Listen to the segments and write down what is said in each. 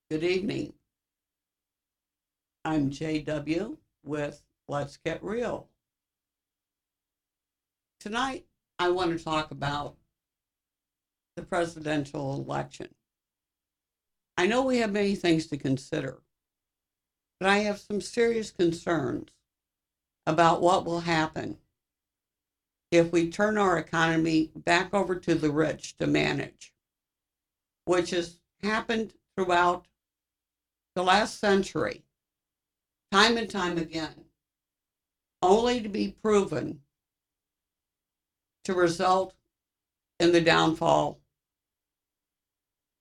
Good evening. I'm JW with Let's Get Real. Tonight, I want to talk about the presidential election. I know we have many things to consider, but I have some serious concerns about what will happen if we turn our economy back over to the rich to manage, which has happened throughout the last century, time and time again, only to be proven to result in the downfall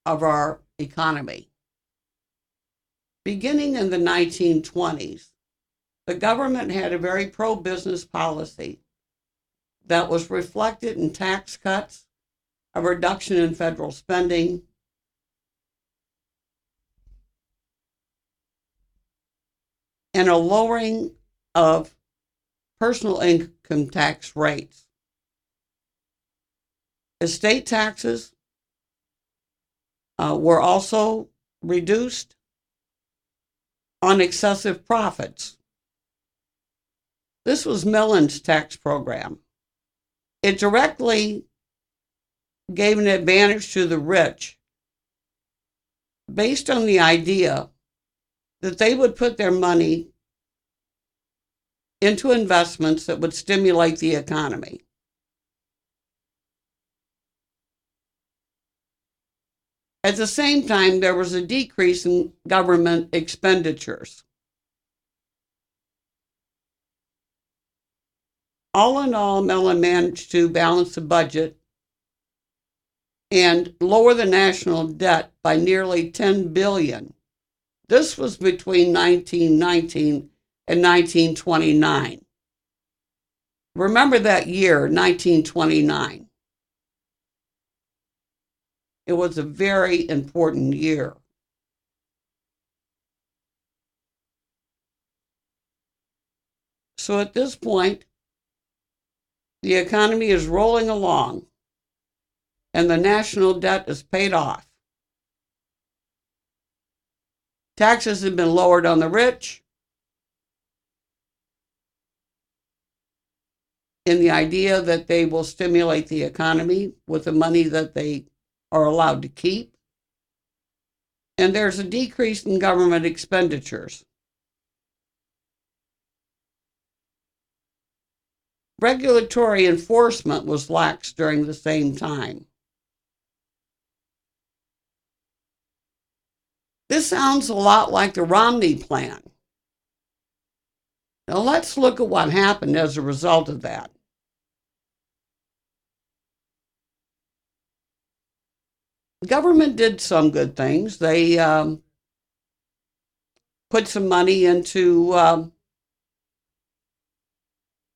of our economy. Beginning in the 1920s, the government had a very pro business policy that was reflected in tax cuts, a reduction in federal spending, and a lowering of personal income tax rates. Estate taxes were also reduced on excessive profits. This was Millen's tax program. It directly gave an advantage to the rich based on the idea that they would put their money into investments that would stimulate the economy. At the same time, there was a decrease in government expenditures. All in all, Mellon managed to balance the budget and lower the national debt by nearly $10 billion. This was between 1919 and 1929. Remember that year, 1929. It was a very important year. So at this point, the economy is rolling along and the national debt is paid off. Taxes have been lowered on the rich in the idea that they will stimulate the economy with the money that they are allowed to keep. And there's a decrease in government expenditures. Regulatory enforcement was lax during the same time. This sounds a lot like the Romney Plan. Now let's look at what happened as a result of that. The government did some good things. They put some money into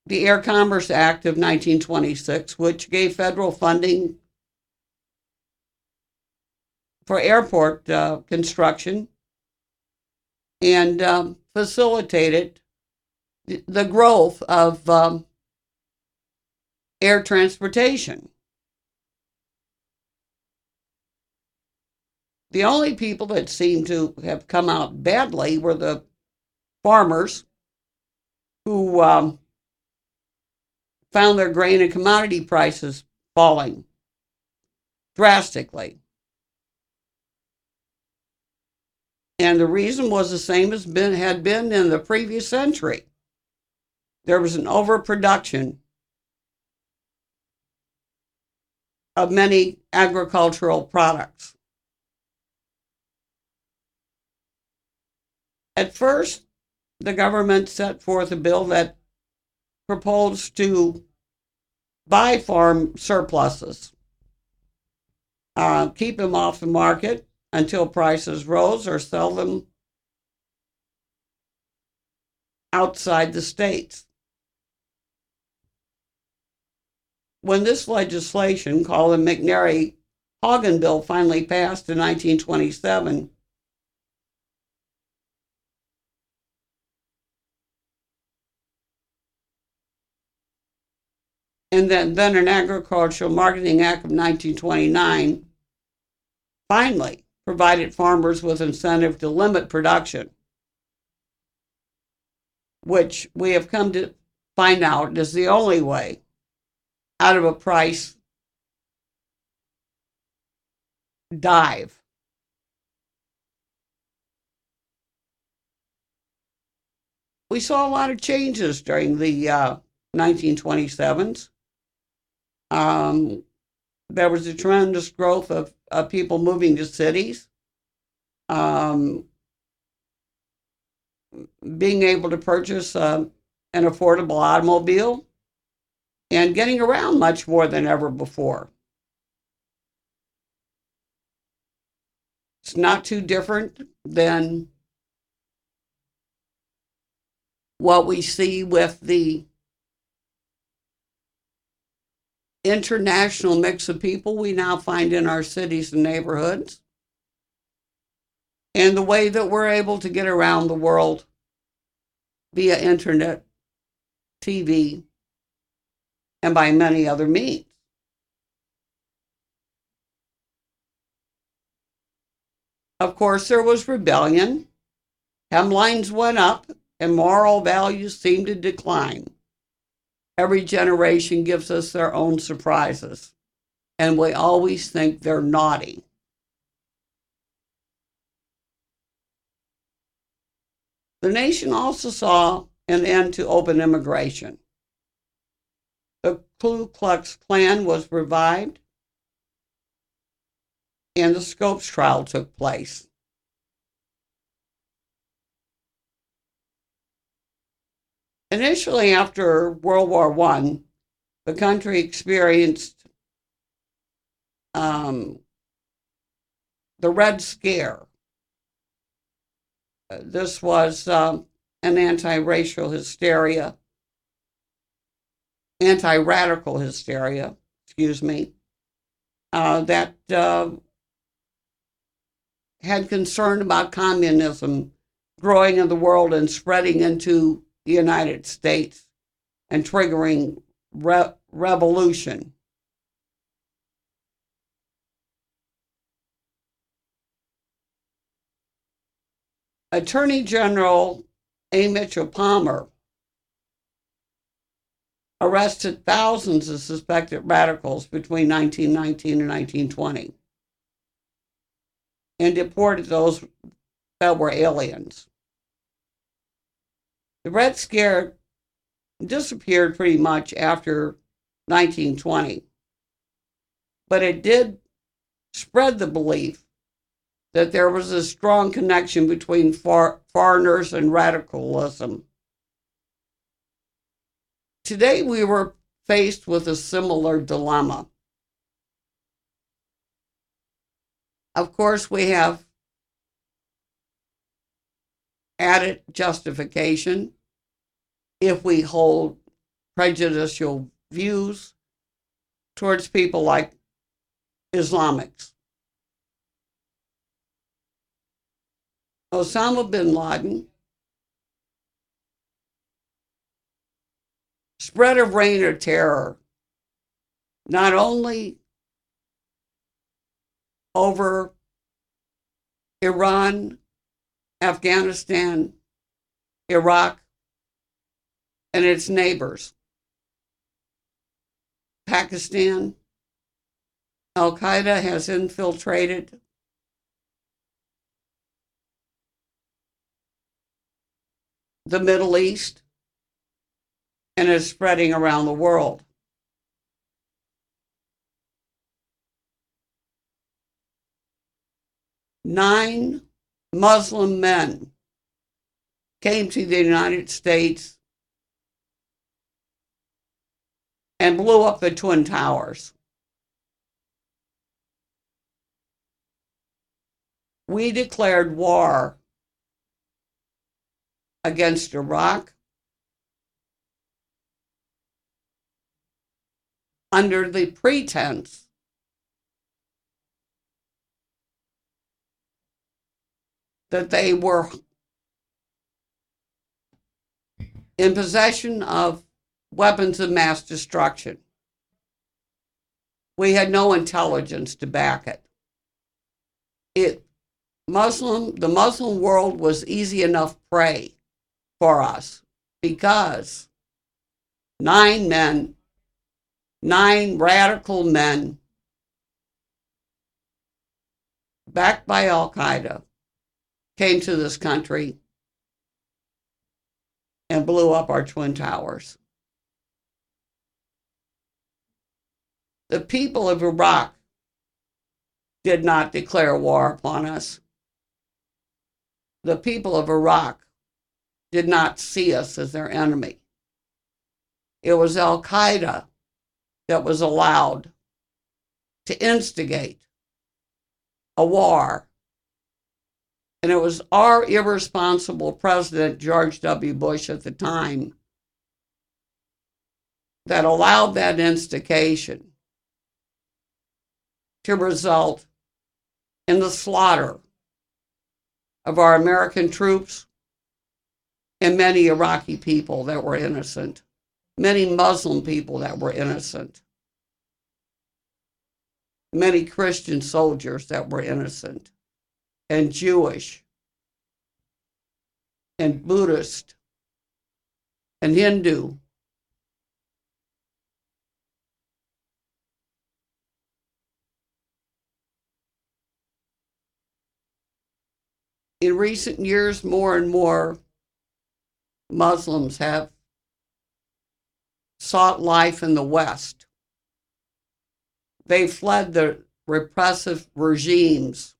the Air Commerce Act of 1926, which gave federal funding for airport construction and facilitated the growth of air transportation. The only people that seem to have come out badly were the farmers who found their grain and commodity prices falling drastically. And the reason was the same as had been in the previous century. There was an overproduction of many agricultural products. At first, the government set forth a bill that proposed to buy farm surpluses, keep them off the market until prices rose, or sell them outside the states. When this legislation, called the McNary-Haugen Bill, finally passed in 1927, and then an Agricultural Marketing Act of 1929 finally provided farmers with incentive to limit production, which we have come to find out is the only way out of a price dive. We saw a lot of changes during the 1927s. There was a tremendous growth of people moving to cities, being able to purchase an affordable automobile, and getting around much more than ever before. It's not too different than what we see with the international mix of people we now find in our cities and neighborhoods, and the way that we're able to get around the world via internet, TV, and by many other means. Of course, there was rebellion. Hemlines went up, and moral values seemed to decline. Every generation gives us their own surprises, and we always think they're naughty. The nation also saw an end to open immigration. The Ku Klux Klan was revived, and the Scopes trial took place. Initially, after World War I, the country experienced the Red Scare. This was an anti-racial hysteria, anti-radical hysteria, that had concern about communism growing in the world and spreading into the United States and triggering revolution. Attorney General A. Mitchell Palmer arrested thousands of suspected radicals between 1919 and 1920 and deported those that were aliens. The Red Scare disappeared pretty much after 1920, but it did spread the belief that there was a strong connection between foreigners and radicalism. Today, we were faced with a similar dilemma. Of course, we have added justification if we hold prejudicial views towards people like Islamics. Osama bin Laden spread a reign of terror, not only over Iran, Afghanistan, Iraq, and its neighbors, Pakistan. Al-Qaeda has infiltrated the Middle East and is spreading around the world. Nine Muslim men came to the United States and blew up the Twin Towers. We declared war against Iraq under the pretense that they were in possession of weapons of mass destruction. We had no intelligence to back it. the Muslim world was easy enough prey for us because 9 men, 9 radical men, backed by Al Qaeda, came to this country and blew up our Twin Towers. The people of Iraq did not declare war upon us. The people of Iraq did not see us as their enemy. It was Al Qaeda that was allowed to instigate a war. And it was our irresponsible president, George W. Bush, at the time, that allowed that instigation to result in the slaughter of our American troops and many Iraqi people that were innocent, many Muslim people that were innocent, many Christian soldiers that were innocent, and Jewish, and Buddhist, and Hindu. In recent years, more and more Muslims have sought life in the West. They fled the repressive regimes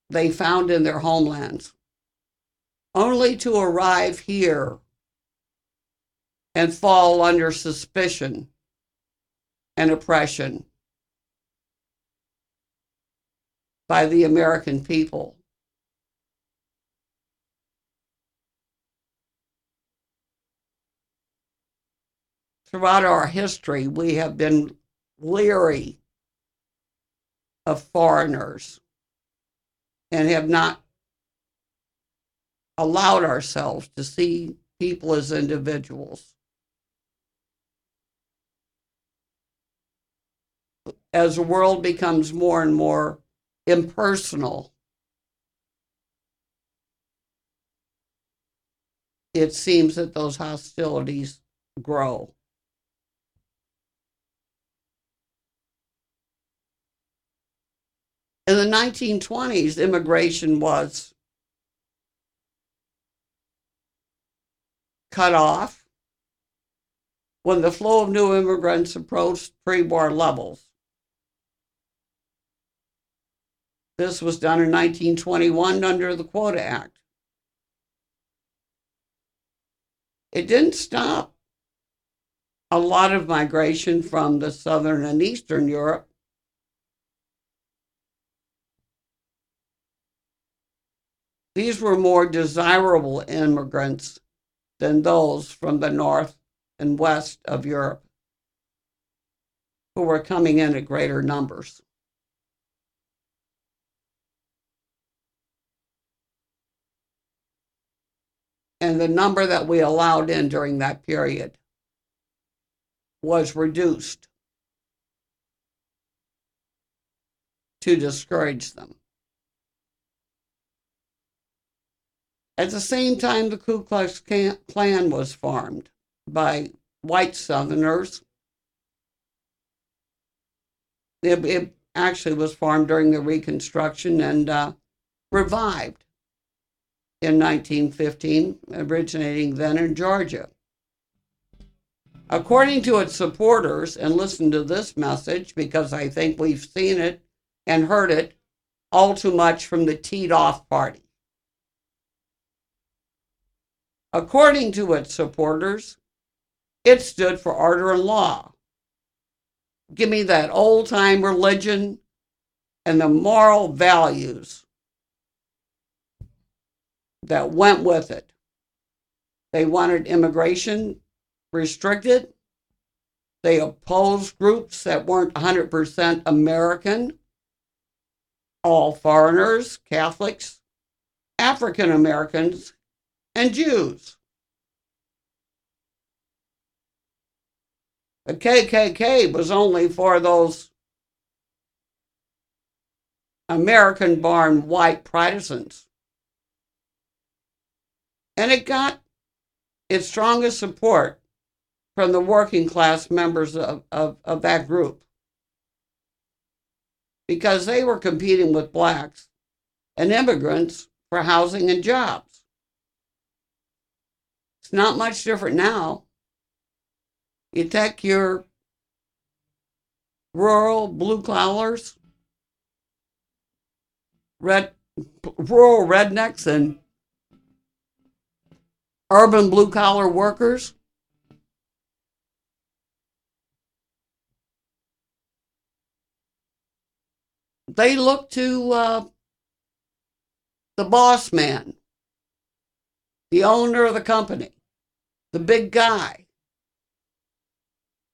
they found in their homelands, only to arrive here and fall under suspicion and oppression by the American people. Throughout our history, we have been leery of foreigners and have not allowed ourselves to see people as individuals. As the world becomes more and more impersonal, it seems that those hostilities grow. In the 1920s, immigration was cut off when the flow of new immigrants approached pre-war levels. This was done in 1921 under the Quota Act. It didn't stop a lot of migration from the Southern and Eastern Europe. These were more desirable immigrants than those from the north and west of Europe, who were coming in at greater numbers. And the number that we allowed in during that period was reduced to discourage them. At the same time, the Ku Klux Klan was formed by white Southerners. It actually was formed during the Reconstruction and revived in 1915, originating then in Georgia. According to its supporters, and listen to this message because I think we've seen it and heard it all too much from the teed-off party. According to its supporters, it stood for order and law. Give me that old-time religion and the moral values that went with it. They wanted immigration restricted. They opposed groups that weren't 100% American. All foreigners, Catholics, African Americans, and Jews. The KKK was only for those American-born white Protestants. And it got its strongest support from the working class members of that group, because they were competing with blacks and immigrants for housing and jobs. It's not much different now. You take your rural blue collars, rural rednecks, and urban blue collar workers. They look to the boss man, the owner of the company, the big guy,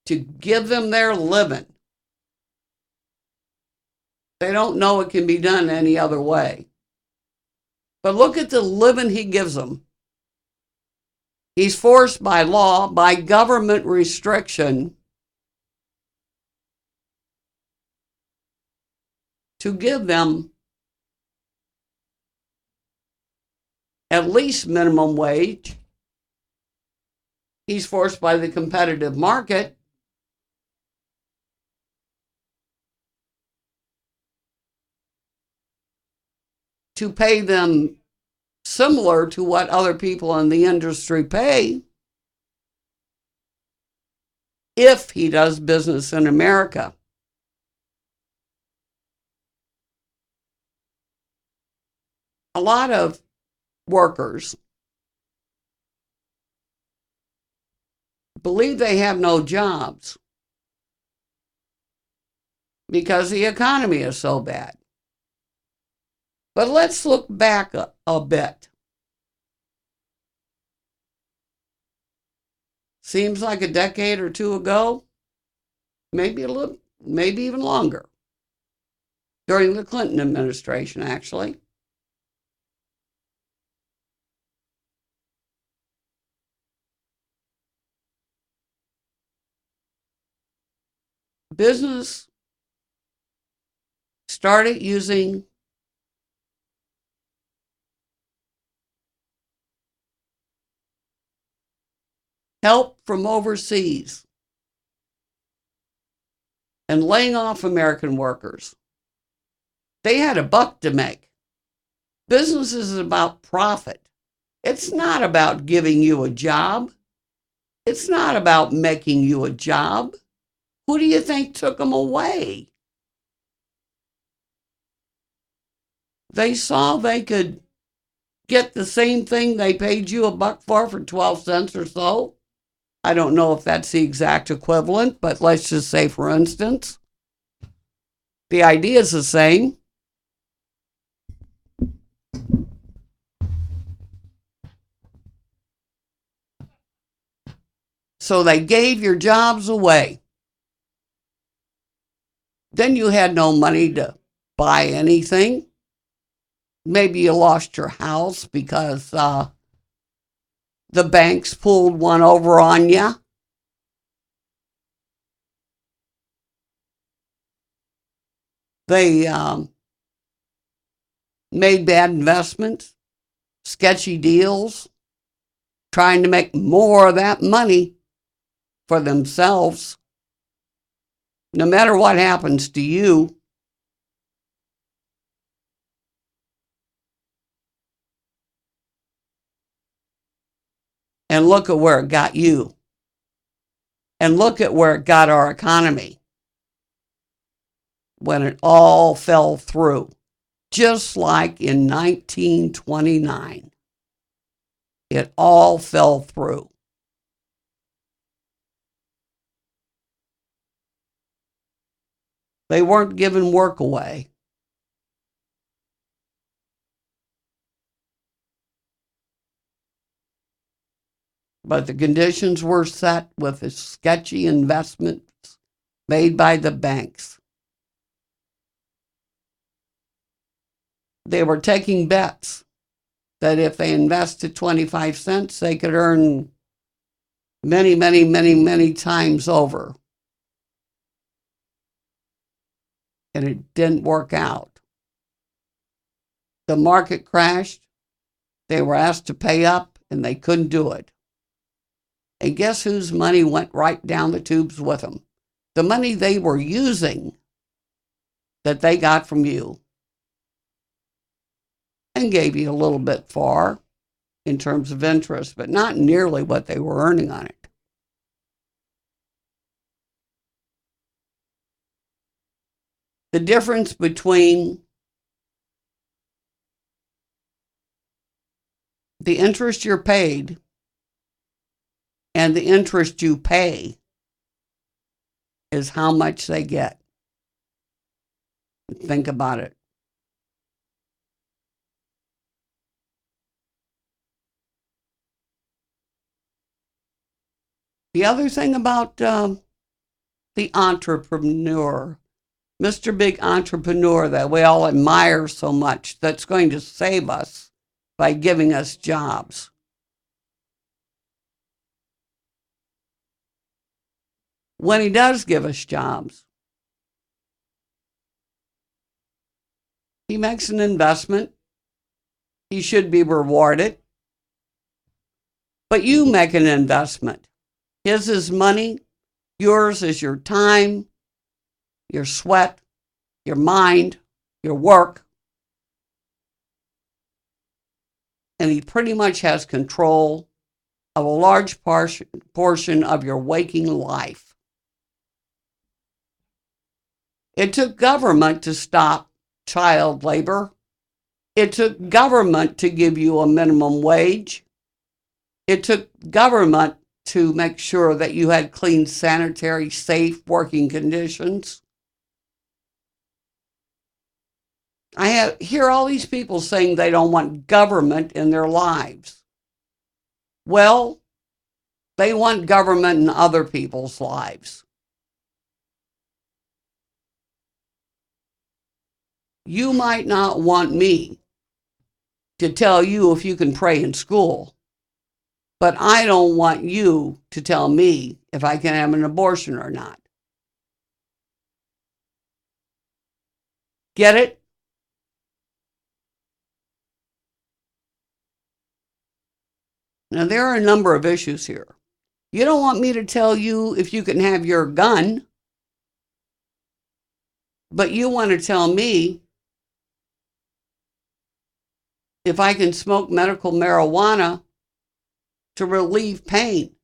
to give them their living. They don't know it can be done any other way. But look at the living he gives them. He's forced by law, by government restriction, to give them at least minimum wage. He's forced by the competitive market to pay them similar to what other people in the industry pay if he does business in America. A lot of workers believe they have no jobs because the economy is so bad. But let's look back a bit. Seems like a decade or two ago, maybe even longer, during the Clinton administration, actually. Business started using help from overseas and laying off American workers. They had a buck to make. Business is about profit. It's not about giving you a job. It's not about making you a job. Who do you think took them away? They saw they could get the same thing they paid you a buck for 12 cents or so. I don't know if that's the exact equivalent, but let's just say, for instance, the idea is the same. So they gave your jobs away. Then you had no money to buy anything. Maybe you lost your house because the banks pulled one over on you. They made bad investments, sketchy deals, trying to make more of that money for themselves. No matter what happens to you, and look at where it got you, and look at where it got our economy when it all fell through, just like in 1929. It all fell through. They weren't giving work away. But the conditions were set with the sketchy investments made by the banks. They were taking bets that if they invested 25 cents, they could earn many, many, many, many times over. And it didn't work out. the market crashed. They were asked to pay up, and they couldn't do it. And guess whose money went right down the tubes with them? The money they were using that they got from you and gave you a little bit for in terms of interest, but not nearly what they were earning on it. The difference between the interest you're paid and the interest you pay is how much they get. Think about it. The other thing about the entrepreneur, Mr. Big Entrepreneur that we all admire so much, that's going to save us by giving us jobs. When he does give us jobs, he makes an investment. He should be rewarded. But you make an investment. His is money. Yours is your time, your sweat, your mind, your work. And he pretty much has control of a large portion of your waking life. It took government to stop child labor. It took government to give you a minimum wage. It took government to make sure that you had clean, sanitary, safe working conditions. I hear all these people saying they don't want government in their lives. Well, they want government in other people's lives. You might not want me to tell you if you can pray in school, but I don't want you to tell me if I can have an abortion or not. Get it? Now, there are a number of issues here. You don't want me to tell you if you can have your gun, but you want to tell me if I can smoke medical marijuana to relieve pain.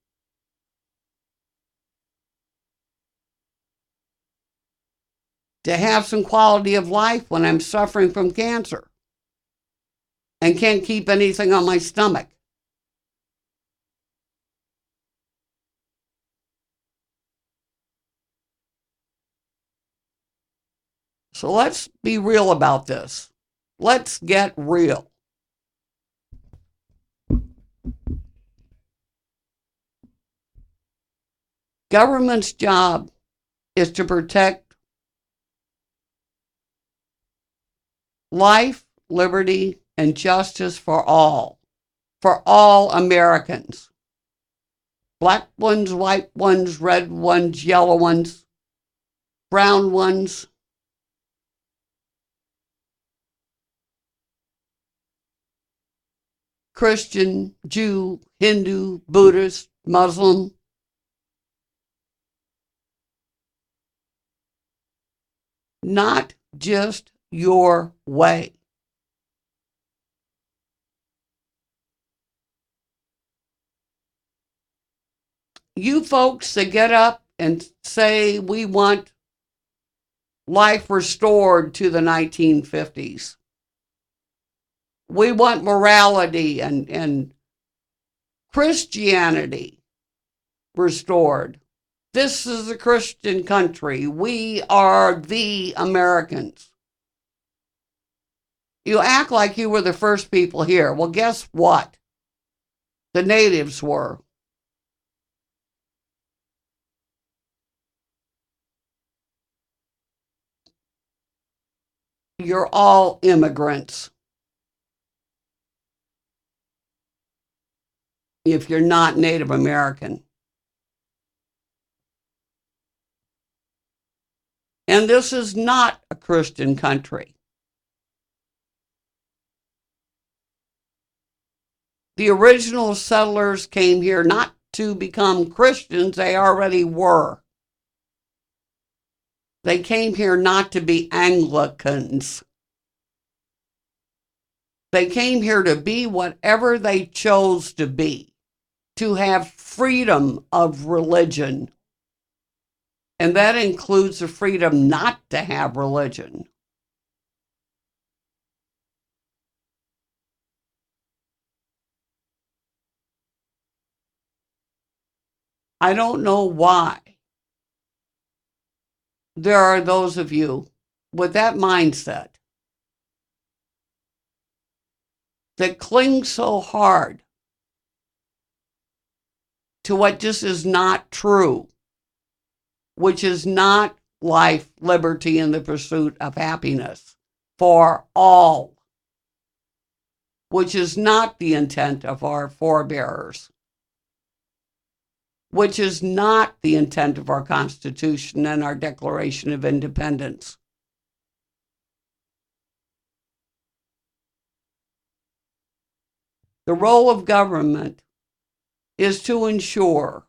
To have some quality of life when I'm suffering from cancer and can't keep anything on my stomach. So let's be real about this. Let's get real. Government's job is to protect life, liberty, and justice for all Americans. Black ones, white ones, red ones, yellow ones, brown ones. Christian, Jew, Hindu, Buddhist, Muslim. Not just your way. You folks that get up and say we want life restored to the 1950s. We want morality and Christianity restored. This is a Christian country. We are the Americans. You act like you were the first people here. Well, guess what? The natives were. You're all immigrants. If you're not Native American. And this is not a Christian country. The original settlers came here not to become Christians, they already were. They came here not to be Anglicans. They came here to be whatever they chose to be, to have freedom of religion. And that includes the freedom not to have religion. I don't know why there are those of you with that mindset that cling so hard to what just is not true, which is not life, liberty, and the pursuit of happiness for all, which is not the intent of our forebears, which is not the intent of our Constitution and our Declaration of Independence. The role of government is to ensure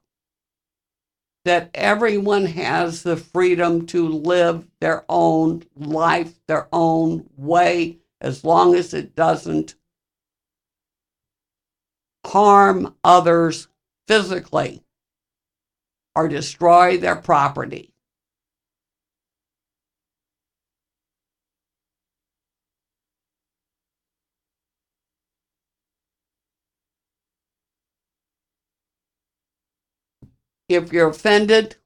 that everyone has the freedom to live their own life, their own way, as long as it doesn't harm others physically or destroy their property. If you're offended,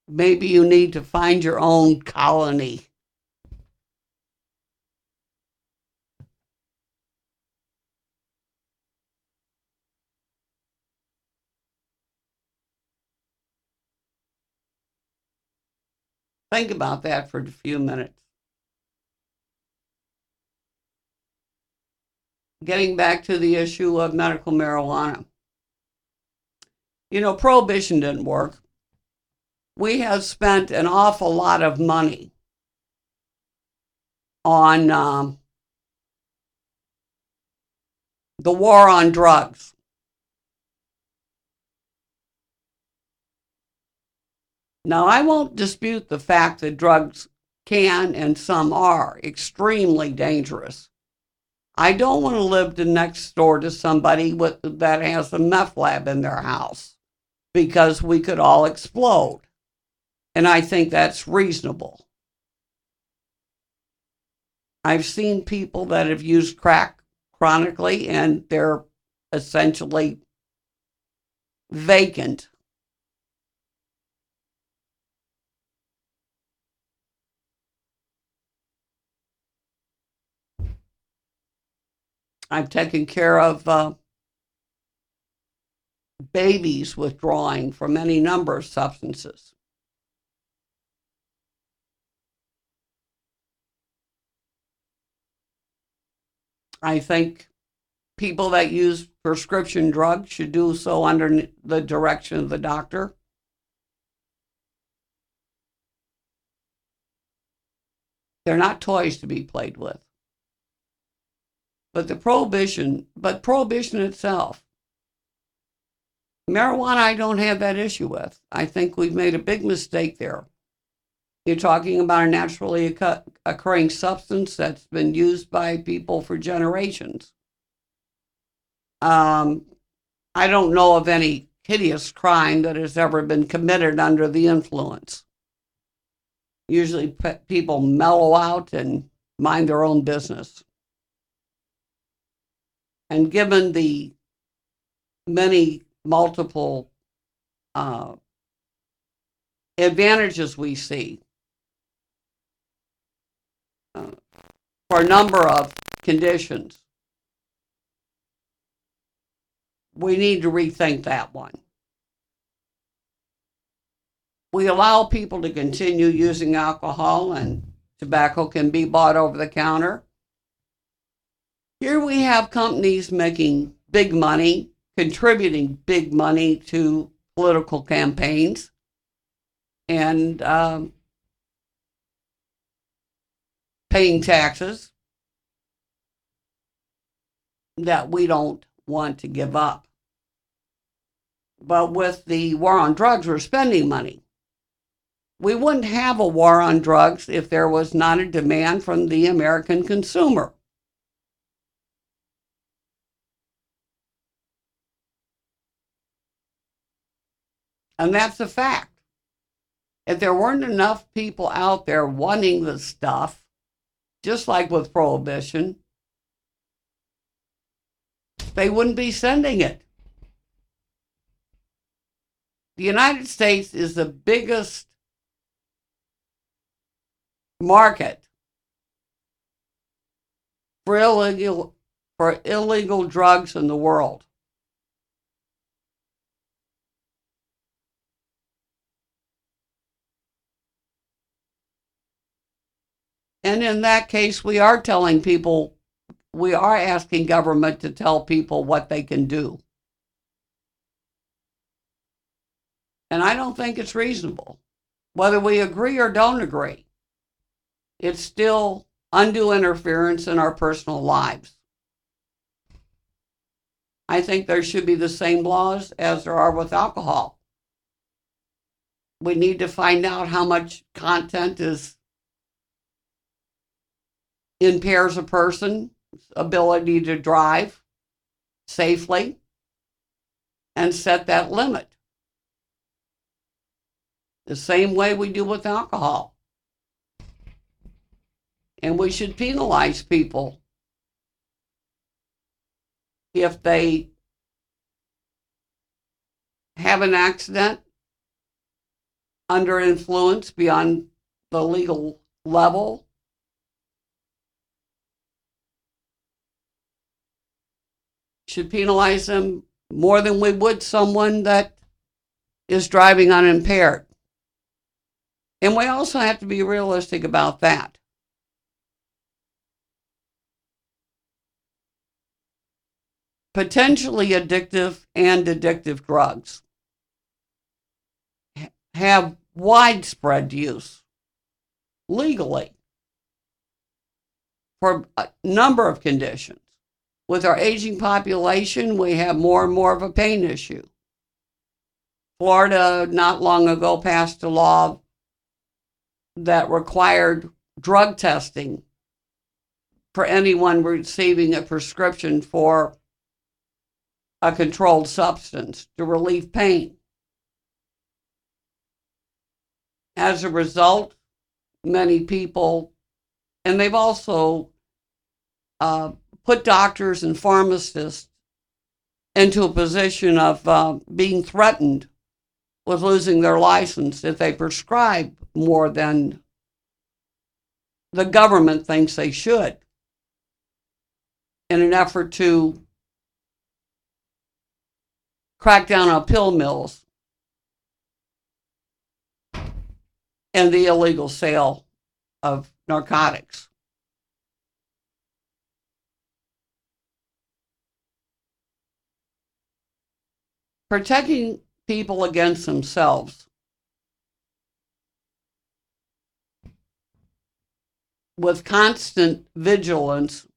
maybe you need to find your own colony. Think about that for a few minutes. Getting back to the issue of medical marijuana. You know, prohibition didn't work. We have spent an awful lot of money on the war on drugs. Now, I won't dispute the fact that drugs can, and some are, extremely dangerous. I don't want to live next door to somebody that has a meth lab in their house, because we could all explode. And I think that's reasonable. I've seen people that have used crack chronically and they're essentially vacant. I've taken care of babies withdrawing from any number of substances. I think people that use prescription drugs should do so under the direction of the doctor. They're not toys to be played with. But prohibition itself, marijuana, I don't have that issue with. I think we've made a big mistake there. You're talking about a naturally occurring substance that's been used by people for generations. I don't know of any hideous crime that has ever been committed under the influence. Usually people mellow out and mind their own business. And given the many multiple advantages we see for a number of conditions, we need to rethink that one. We allow people to continue using alcohol, and tobacco can be bought over the counter. Here we have companies making big money, contributing big money to political campaigns, and paying taxes that we don't want to give up. But with the war on drugs, we're spending money. We wouldn't have a war on drugs if there was not a demand from the American consumer. And that's a fact. If there weren't enough people out there wanting the stuff, just like with prohibition, they wouldn't be sending it. The United States is the biggest market for illegal drugs in the world. And in that case, we are telling people, we are asking government to tell people what they can do. And I don't think it's reasonable. Whether we agree or don't agree, it's still undue interference in our personal lives. I think there should be the same laws as there are with alcohol. We need to find out how much content impairs a person's ability to drive safely and set that limit. The same way we do with alcohol. And we should penalize people if they have an accident under influence beyond the legal level. Should penalize them more than we would someone that is driving unimpaired. And we also have to be realistic about that. Potentially addictive and addictive drugs have widespread use legally for a number of conditions. With our aging population, we have more and more of a pain issue. Florida not long ago passed a law that required drug testing for anyone receiving a prescription for a controlled substance to relieve pain. As a result, many people, and they've also put doctors and pharmacists into a position of being threatened with losing their license if they prescribe more than the government thinks they should, in an effort to crack down on pill mills and the illegal sale of narcotics. Protecting people against themselves with constant vigilance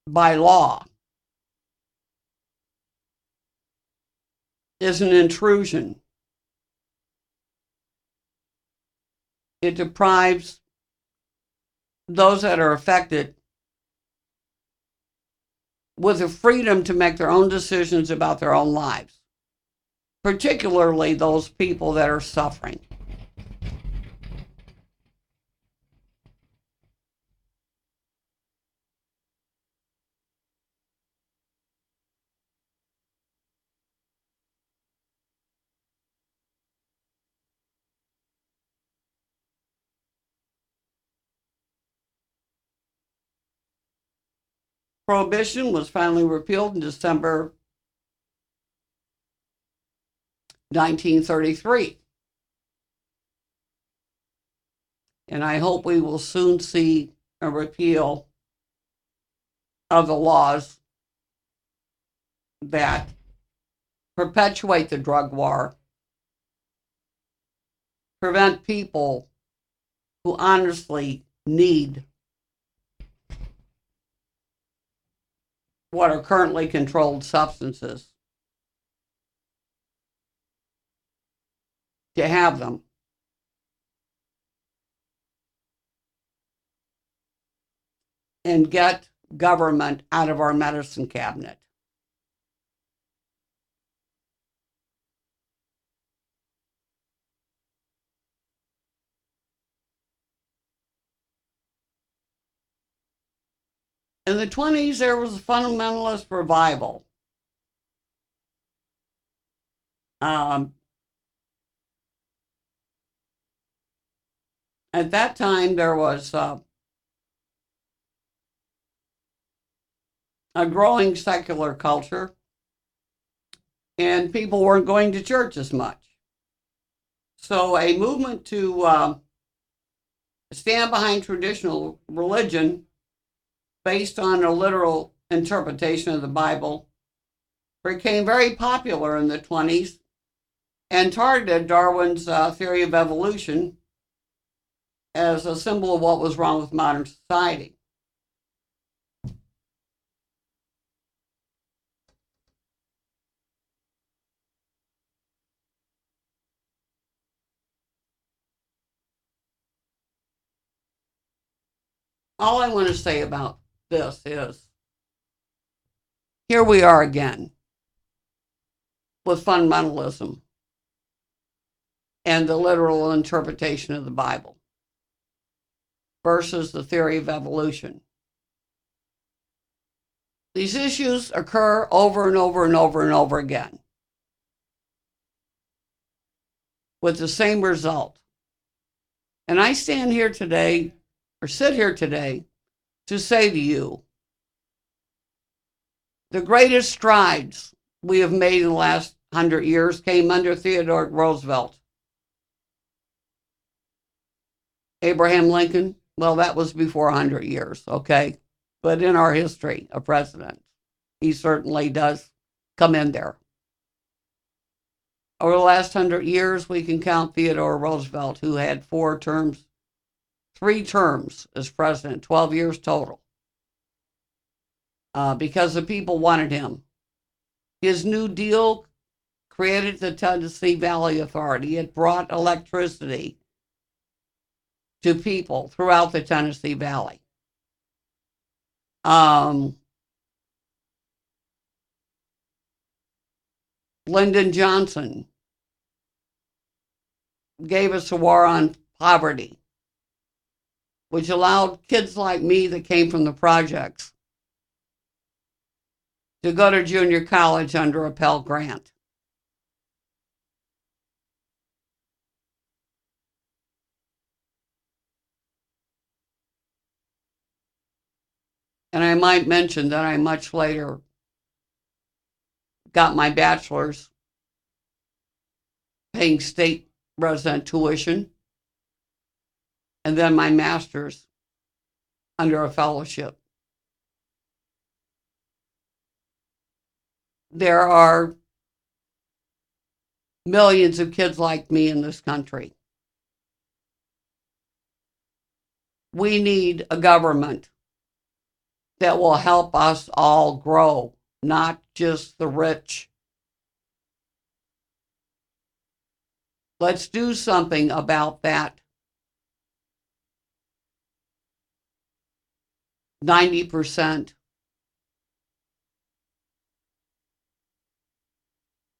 by law is an intrusion. It deprives those that are affected with the freedom to make their own decisions about their own lives, particularly those people that are suffering. Prohibition was finally repealed in December 1933. And I hope we will soon see a repeal of the laws that perpetuate the drug war, prevent people who honestly need what are currently controlled substances to have them. And get government out of our medicine cabinet. In the 20s, there was a fundamentalist revival. At that time, there was a growing secular culture, and people weren't going to church as much. So a movement to stand behind traditional religion based on a literal interpretation of the Bible became very popular in the 20s and targeted Darwin's theory of evolution as a symbol of what was wrong with modern society. All I want to say about this is, here we are again with fundamentalism and the literal interpretation of the Bible versus the theory of evolution. These issues occur over and over and over and over again with the same result. And I stand here today, or sit here today, to say to you, the greatest strides we have made in the last 100 years came under Theodore Roosevelt. Abraham Lincoln, well, that was before 100 years, okay? But in our history of presidents, he certainly does come in there. Over the last 100 years, we can count Theodore Roosevelt, who had 3 terms as president, 12 years total, because the people wanted him. His New Deal created the Tennessee Valley Authority. It brought electricity to people throughout the Tennessee Valley. Lyndon Johnson gave us a war on poverty, which allowed kids like me that came from the projects to go to junior college under a Pell Grant. And I might mention that I much later got my bachelor's paying state resident tuition, and then my master's under a fellowship. There are millions of kids like me in this country. We need a government that will help us all grow, not just the rich. Let's do something about that 90%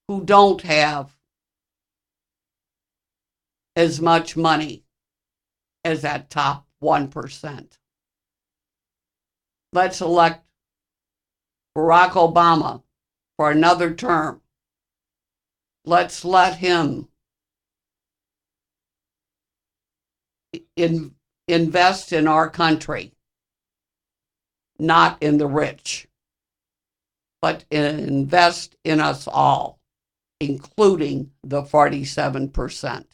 who don't have as much money as that top 1%. Let's elect Barack Obama for another term. Let's let him invest in our country, not in the rich, but invest in us all, including the 47%.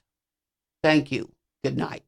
Thank you. Good night.